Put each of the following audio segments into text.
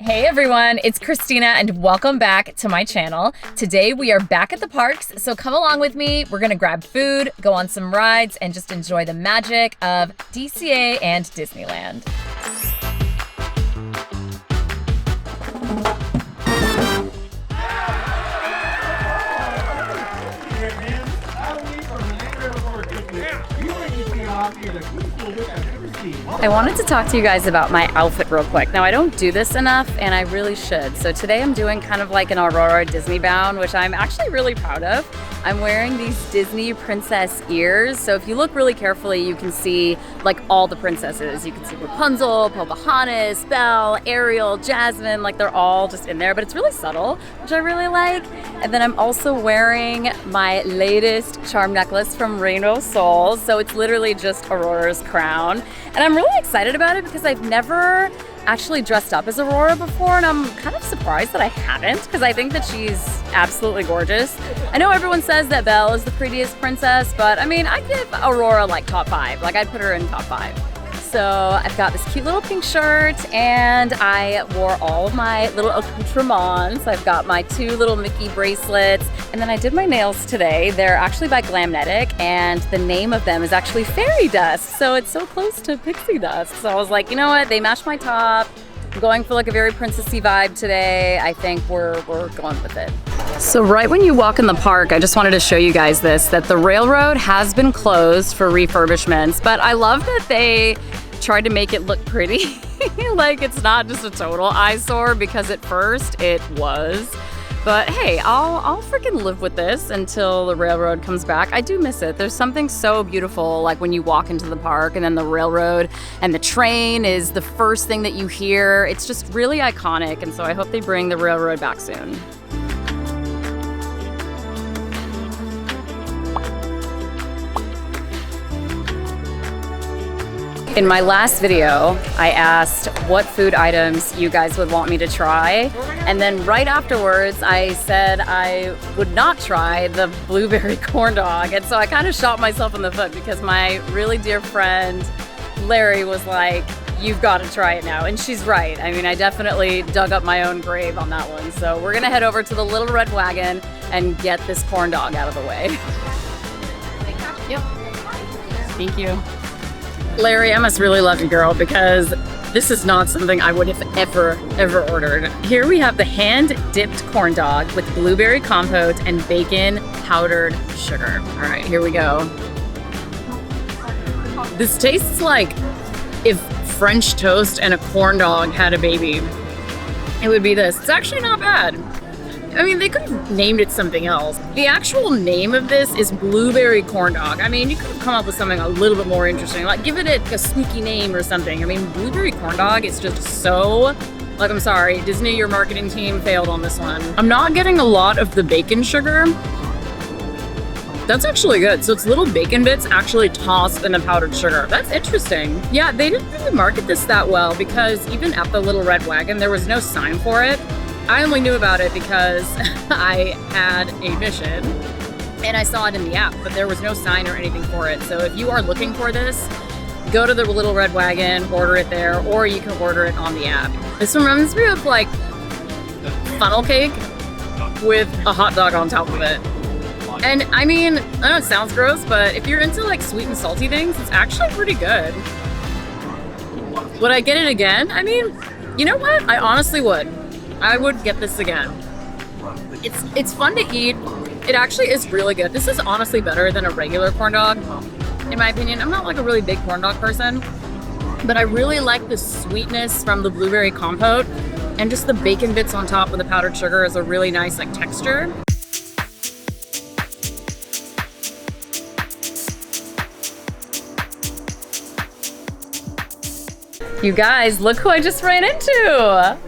Hey everyone, it's Christina and welcome back to my channel. Today we are back at the parks, so come along with me. We're gonna grab food, go on some rides, and just enjoy the magic of DCA and Disneyland. I wanted to talk to you guys about my outfit real quick. Now, I don't do this enough, and I really should. So today I'm doing kind of like an Aurora Disney bound, which I'm actually really proud of. I'm wearing these Disney princess ears. So if you look really carefully, you can see like all the princesses. You can see Rapunzel, Pocahontas, Belle, Ariel, Jasmine, like they're all just in there, but it's really subtle, which I really like. And then I'm also wearing my latest charm necklace from Rainbow Souls. So it's literally just Aurora's crown. And I'm really excited about it because I've never actually dressed up as Aurora before, and I'm kind of surprised that I haven't because I think that she's absolutely gorgeous. I know everyone says that Belle is the prettiest princess, but I mean, I give Aurora like top 5. Like I'd put her in top 5. So I've got this cute little pink shirt and I wore all of my little accoutrements. I've got my 2 little Mickey bracelets and then I did my nails today. They're actually by Glamnetic and the name of them is actually Fairy Dust. So it's so close to Pixie Dust. So I was like, you know what? They match my top. I'm going for like a very princessy vibe today. I think we're going with it. So right when you walk in the park, I just wanted to show you guys this, that the railroad has been closed for refurbishments, but I love that they tried to make it look pretty. Like it's not just a total eyesore, because at first it was. But hey, I'll freaking live with this until the railroad comes back. I do miss it. There's something so beautiful like when you walk into the park and then the railroad and the train is the first thing that you hear. It's just really iconic, and so I hope they bring the railroad back soon. In my last video, I asked what food items you guys would want me to try. And then right afterwards, I said I would not try the blueberry corn dog. And so I kind of shot myself in the foot because my really dear friend, Larry, was like, you've got to try it now. And she's right. I mean, I definitely dug up my own grave on that one. So we're gonna head over to the Little Red Wagon and get this corn dog out of the way. Yep. Thank you. Larry, I must really love you, girl, because this is not something I would have ever ordered. Here we have the hand-dipped corn dog with blueberry compote and bacon powdered sugar. All right, here we go. This tastes like if French toast and a corn dog had a baby. It would be this. It's actually not bad. I mean, they could have named it something else. The actual name of this is blueberry corn dog. I mean, you could have come up with something a little bit more interesting, like give it a sneaky name or something. I mean, blueberry corn dog is just so, like, I'm sorry, Disney, your marketing team failed on this one. I'm not getting a lot of the bacon sugar. That's actually good. So it's little bacon bits actually tossed in the powdered sugar. That's interesting. Yeah, they didn't really market this that well because even at the Little Red Wagon, there was no sign for it. I only knew about it because I had a mission and I saw it in the app, but there was no sign or anything for it. So if you are looking for this, go to the Little Red Wagon, order it there, or you can order it on the app. This reminds me of like funnel cake with a hot dog on top of it. And I mean, I know it sounds gross, but if you're into like sweet and salty things, it's actually pretty good. Would I get it again? I mean, you know what? I honestly would. I would get this again. It's fun to eat. It actually is really good. This is honestly better than a regular corn dog, in my opinion. I'm not like a really big corn dog person, but I really like the sweetness from the blueberry compote, and just the bacon bits on top with the powdered sugar is a really nice like texture. You guys, look who I just ran into.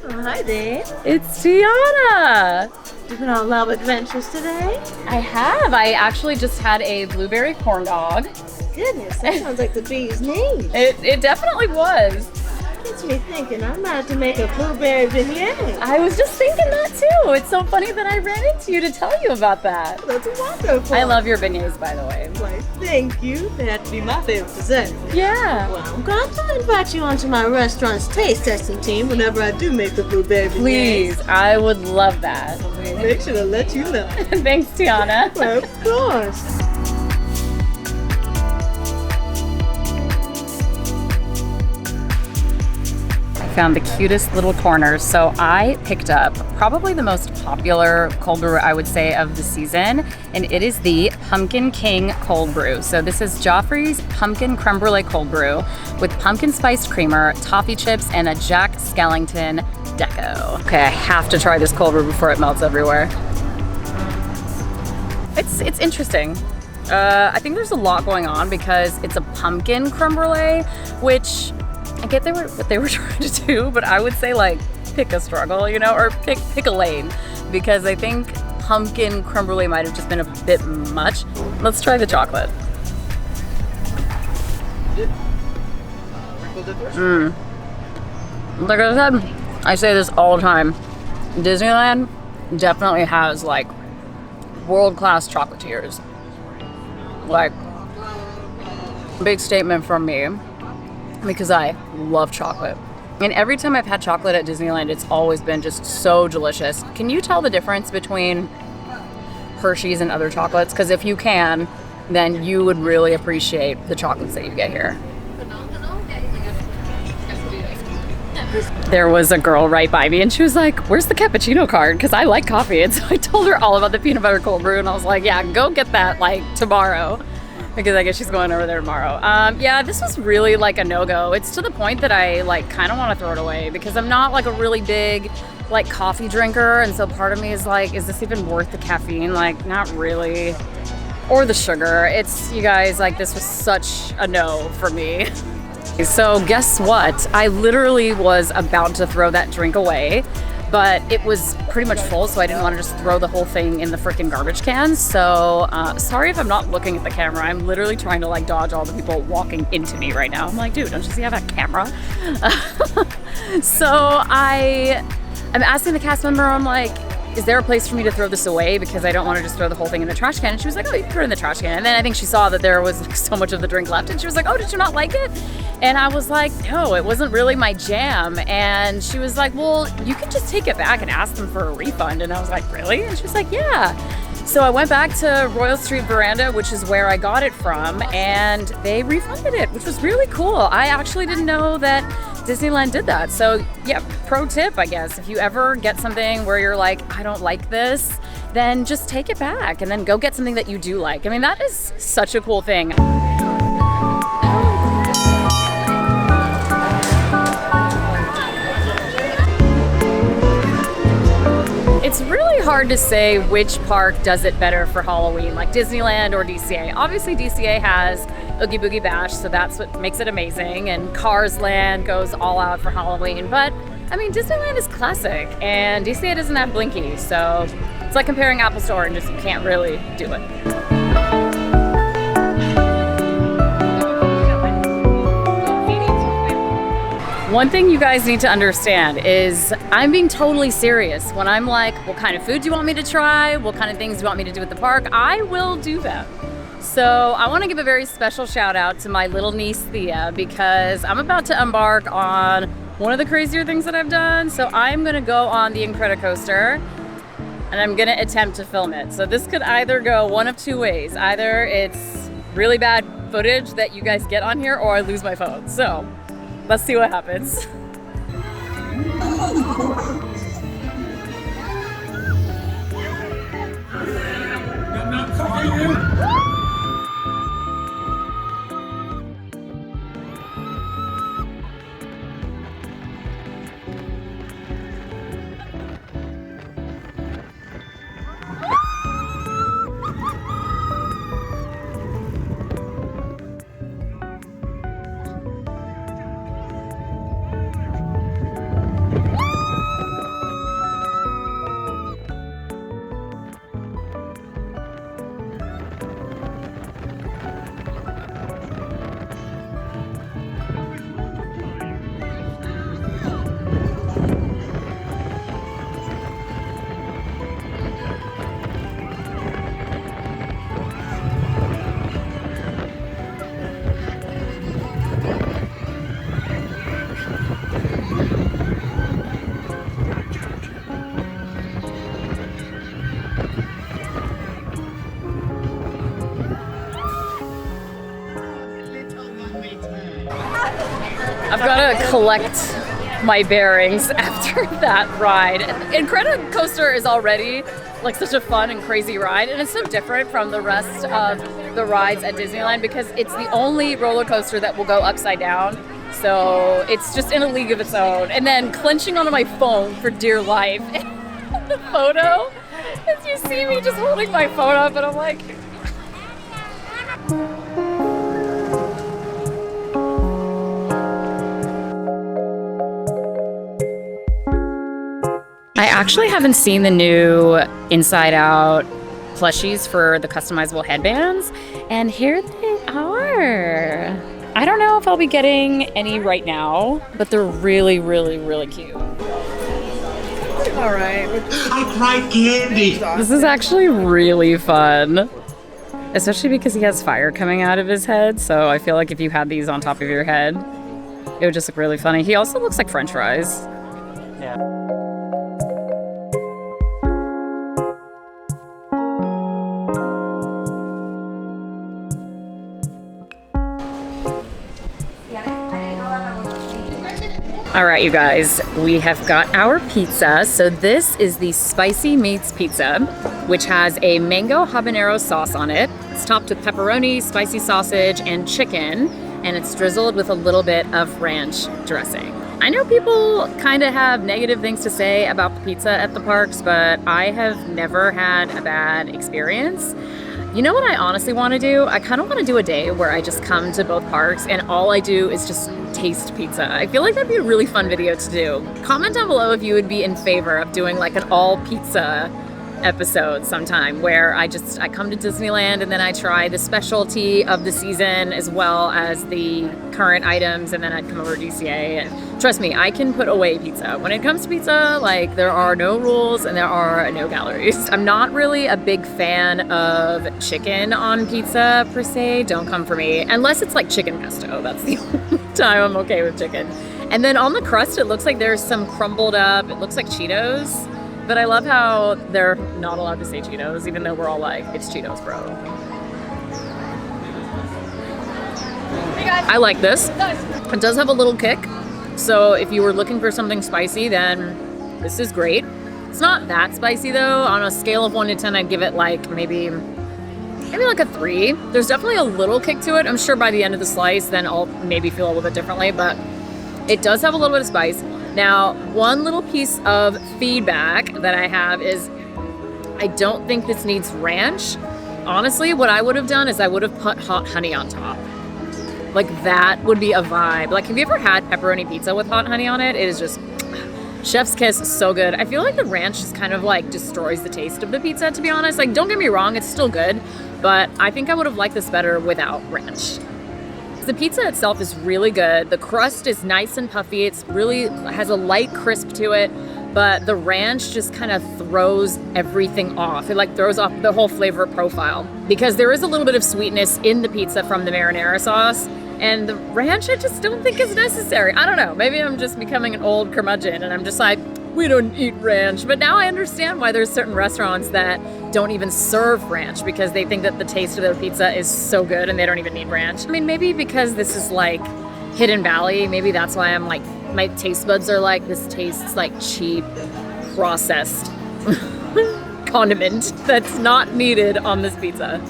Oh, hi there. It's Tiana. You've been on Love Adventures today? I have. I actually just had a blueberry corn dog. Goodness, that sounds like the bee's knees. It definitely was. It's gets me thinking I might have to make a blueberry beignet. I was just thinking that too. It's so funny that I ran into you to tell you about that. That's wonderful. I love your beignets, by the way. Why, thank you. They have to be my favorite dessert. Yeah. Well, I'm going to invite you onto my restaurant's taste testing team whenever I do make the blueberry beignet. Please, I would love that. Make sure to let you know. Thanks, Tiana. Well, of course. Found the cutest little corners. So I picked up probably the most popular cold brew, I would say, of the season, and it is the Pumpkin King Cold Brew. So this is Joffrey's Pumpkin Creme Brulee Cold Brew with pumpkin spiced creamer, toffee chips, and a Jack Skellington deco. Okay, I have to try this cold brew before it melts everywhere. It's interesting. I think there's a lot going on because it's a pumpkin creme brulee, which I get what they were trying to do, but I would say like pick a struggle, you know, or pick a lane, because I think pumpkin creme brulee might have just been a bit much. Let's try the chocolate. Like I said, I say this all the time. Disneyland definitely has like world-class chocolatiers. Like, big statement from me, because I love chocolate. And every time I've had chocolate at Disneyland, it's always been just so delicious. Can you tell the difference between Hershey's and other chocolates? Because if you can, then you would really appreciate the chocolates that you get here. There was a girl right by me and she was like, "Where's the cappuccino card? Because I like coffee." And so I told her all about the peanut butter cold brew and I was like, yeah, go get that like tomorrow. Because I guess she's going over there tomorrow. Yeah, this was really like a no-go. It's to the point that I like kind of want to throw it away because I'm not like a really big like coffee drinker. And so part of me is like, is this even worth the caffeine? Like, not really. Or the sugar. It's, you guys, like this was such a no for me. So guess what? I literally was about to throw that drink away, but it was pretty much full, so I didn't want to just throw the whole thing in the freaking garbage can. So sorry if I'm not looking at the camera. I'm literally trying to like dodge all the people walking into me right now. I'm like, dude, don't you see I have a camera? So I'm asking the cast member, I'm like, is there a place for me to throw this away? Because I don't want to just throw the whole thing in the trash can. And she was like, oh, you can throw it in the trash can. And then I think she saw that there was like, so much of the drink left. And she was like, oh, did you not like it? And I was like, no, it wasn't really my jam. And she was like, well, you can just take it back and ask them for a refund. And I was like, really? And she was like, yeah. So I went back to Royal Street Veranda, which is where I got it from, and they refunded it, which was really cool. I actually didn't know that Disneyland did that. So yeah, pro tip, I guess, if you ever get something where you're like, I don't like this, then just take it back and then go get something that you do like. I mean, that is such a cool thing. It's really hard to say which park does it better for Halloween, like Disneyland or DCA. Obviously DCA has Oogie Boogie Bash, so that's what makes it amazing, and Cars Land goes all out for Halloween. But I mean, Disneyland is classic, and DCA doesn't have Blinky, so it's like comparing apples to oranges. You can't really do it. One thing you guys need to understand is I'm being totally serious. When I'm like, what kind of food do you want me to try? What kind of things do you want me to do at the park? I will do them. So I want to give a very special shout out to my little niece, Thea, because I'm about to embark on one of the crazier things that I've done. So I'm going to go on the Incredicoaster and I'm going to attempt to film it. So this could either go one of two ways. Either it's really bad footage that you guys get on here, or I lose my phone. So let's see what happens. collect my bearings after that ride. And Incredicoaster is already like such a fun and crazy ride, and it's so different from the rest of the rides at Disneyland because it's the only roller coaster that will go upside down. So it's just in a league of its own. And then clenching onto my phone for dear life. The photo, as you see me just holding my phone up, and I'm like, I actually haven't seen the new Inside Out plushies for the customizable headbands, and here they are. I don't know if I'll be getting any right now, but they're really, really, really cute. All right. I cried candy. This is actually really fun, especially because he has fire coming out of his head, so I feel like if you had these on top of your head, it would just look really funny. He also looks like French fries. Yeah. All right, you guys, we have got our pizza. So this is the Spicy Meats Pizza, which has a mango habanero sauce on it. It's topped with pepperoni, spicy sausage, and chicken, and it's drizzled with a little bit of ranch dressing. I know people kind of have negative things to say about the pizza at the parks, but I have never had a bad experience. You know what I honestly want to do? I kind of want to do a day where I just come to both parks and all I do is just taste pizza. I feel like that'd be a really fun video to do. Comment down below if you would be in favor of doing like an all pizza episode sometime where I come to Disneyland and then I try the specialty of the season as well as the current items, and then I'd come over to DCA. And trust me, I can put away pizza. When it comes to pizza, like, there are no rules and there are no calories. I'm not really a big fan of chicken on pizza per se. Don't come for me unless it's like chicken pesto. That's the only time I'm okay with chicken. And then on the crust, it looks like there's some crumbled up, it looks like Cheetos. But I love how they're not allowed to say Cheetos, even though we're all like, it's Cheetos, bro. Hey guys. I like this. It does have a little kick. So if you were looking for something spicy, then this is great. It's not that spicy though. On a scale of 1 to 10, I'd give it like maybe like a 3. There's definitely a little kick to it. I'm sure by the end of the slice, then I'll maybe feel a little bit differently, but it does have a little bit of spice. Now, one little piece of feedback that I have is I don't think this needs ranch. Honestly, what I would have done is I would have put hot honey on top. Like, that would be a vibe. Like, have you ever had pepperoni pizza with hot honey on it? It is just chef's kiss, so good. I feel like the ranch just kind of like destroys the taste of the pizza, to be honest. Like, don't get me wrong, it's still good, but I think I would have liked this better without ranch. The pizza itself is really good. The crust is nice and puffy. It's really has a light crisp to it, but the ranch just kind of throws everything off. It like throws off the whole flavor profile because there is a little bit of sweetness in the pizza from the marinara sauce, and the ranch I just don't think is necessary. I don't know. Maybe I'm just becoming an old curmudgeon and I'm just like, we don't eat ranch. But now I understand why there's certain restaurants that don't even serve ranch because they think that the taste of their pizza is so good and they don't even need ranch. I mean, maybe because this is like Hidden Valley, maybe that's why I'm like, my taste buds are like, this tastes like cheap, processed condiment that's not needed on this pizza.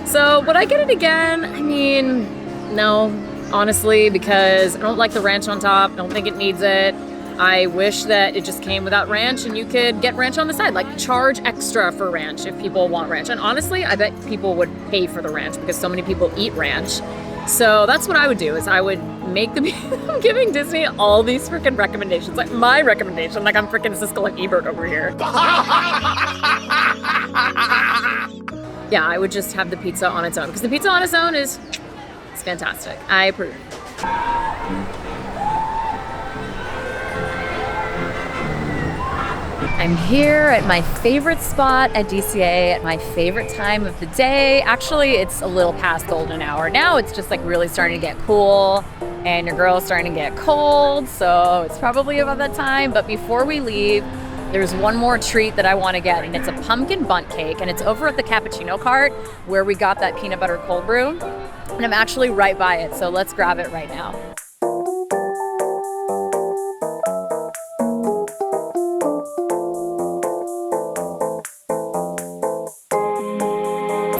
So would I get it again? I mean, no, honestly, because I don't like the ranch on top. I don't think it needs it. I wish that it just came without ranch and you could get ranch on the side, like charge extra for ranch if people want ranch. And honestly, I bet people would pay for the ranch because so many people eat ranch. So that's what I would do, is I would make the, I'm giving Disney all these freaking recommendations, like my recommendation, like I'm freaking Siskel and Ebert over here. Yeah, I would just have the pizza on its own because the pizza on its own it's fantastic. I approve. I'm here at my favorite spot at DCA at my favorite time of the day. Actually, it's a little past golden hour. Now it's just like really starting to get cool and your girl's starting to get cold. So it's probably about that time. But before we leave, there's one more treat that I want to get, and it's a pumpkin bundt cake. And it's over at the cappuccino cart where we got that peanut butter cold brew. And I'm actually right by it. So let's grab it right now.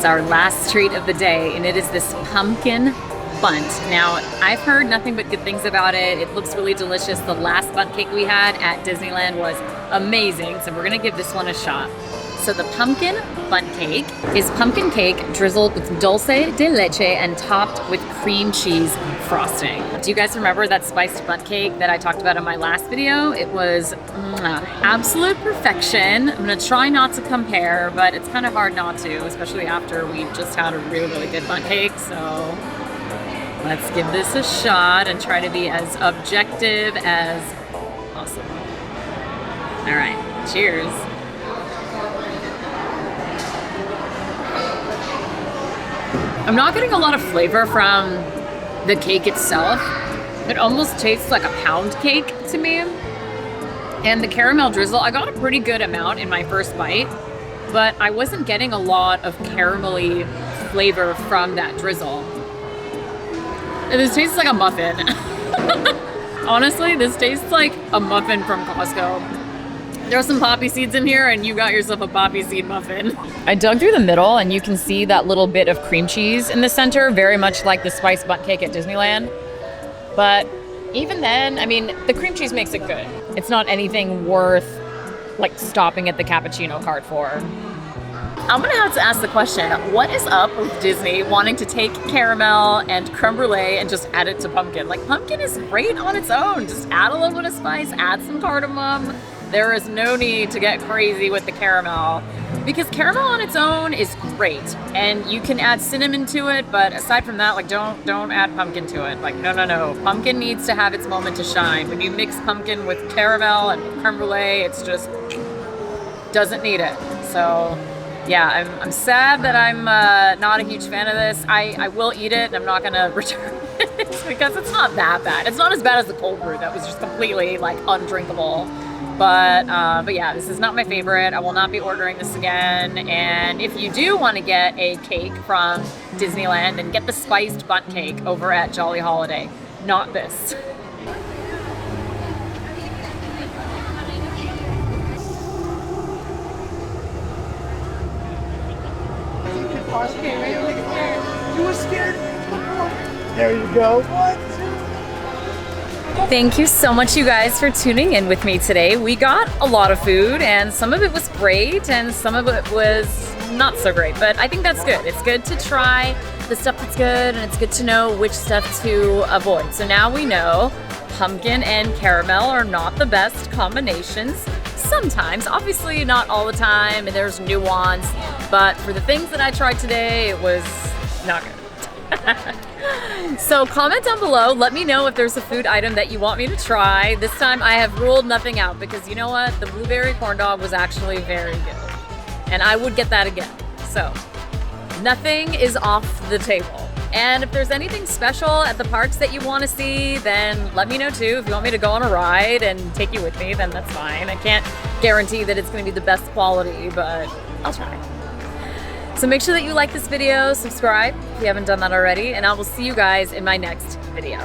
It's our last treat of the day, and it is this pumpkin bunt. Now, I've heard nothing but good things about it. It looks really delicious. The last bunt cake we had at Disneyland was amazing, so we're gonna give this one a shot. So the pumpkin bunt cake is pumpkin cake drizzled with dulce de leche and topped with cream cheese frosting. Do you guys remember that spiced bunt cake that I talked about in my last video? It was absolute perfection. I'm gonna try not to compare, but it's kind of hard not to, especially after we just had a really, really good bunt cake. So let's give this a shot and try to be as objective as possible. All right, cheers. I'm not getting a lot of flavor from the cake itself. It almost tastes like a pound cake to me. And the caramel drizzle, I got a pretty good amount in my first bite, but I wasn't getting a lot of caramelly flavor from that drizzle. This tastes like a muffin. Honestly, this tastes like a muffin from Costco. There's some poppy seeds in here and you got yourself a poppy seed muffin. I dug through the middle and you can see that little bit of cream cheese in the center, very much like the spiced bunt cake at Disneyland. But even then, I mean, the cream cheese makes it good. It's not anything worth like stopping at the cappuccino cart for. I'm gonna have to ask the question, what is up with Disney wanting to take caramel and creme brulee and just add it to pumpkin? Like, pumpkin is great on its own. Just add a little bit of spice, add some cardamom. There is no need to get crazy with the caramel because caramel on its own is great and you can add cinnamon to it, but aside from that, like don't add pumpkin to it. Like no. Pumpkin needs to have its moment to shine. When you mix pumpkin with caramel and creme brulee, it's just doesn't need it. So yeah, I'm sad that I'm not a huge fan of this. I will eat it and I'm not gonna return it because it's not that bad. It's not as bad as the cold brew that was just completely like undrinkable. But yeah, this is not my favorite. I will not be ordering this again. And if you do want to get a cake from Disneyland, and get the spiced bunt cake over at Jolly Holiday, not this. You were scared? There you go. Thank you so much, you guys, for tuning in with me today. We got a lot of food, and some of it was great, and some of it was not so great, but I think that's good. It's good to try the stuff that's good, and it's good to know which stuff to avoid. So now we know pumpkin and caramel are not the best combinations. Sometimes, obviously not all the time, and there's nuance, but for the things that I tried today, it was not good. So comment down below, let me know if there's a food item that you want me to try. This time I have ruled nothing out because you know what? The blueberry corn dog was actually very good. And I would get that again. So nothing is off the table. And if there's anything special at the parks that you want to see, then let me know too. If you want me to go on a ride and take you with me, then that's fine. I can't guarantee that it's going to be the best quality, but I'll try. So make sure that you like this video, subscribe if you haven't done that already, and I will see you guys in my next video.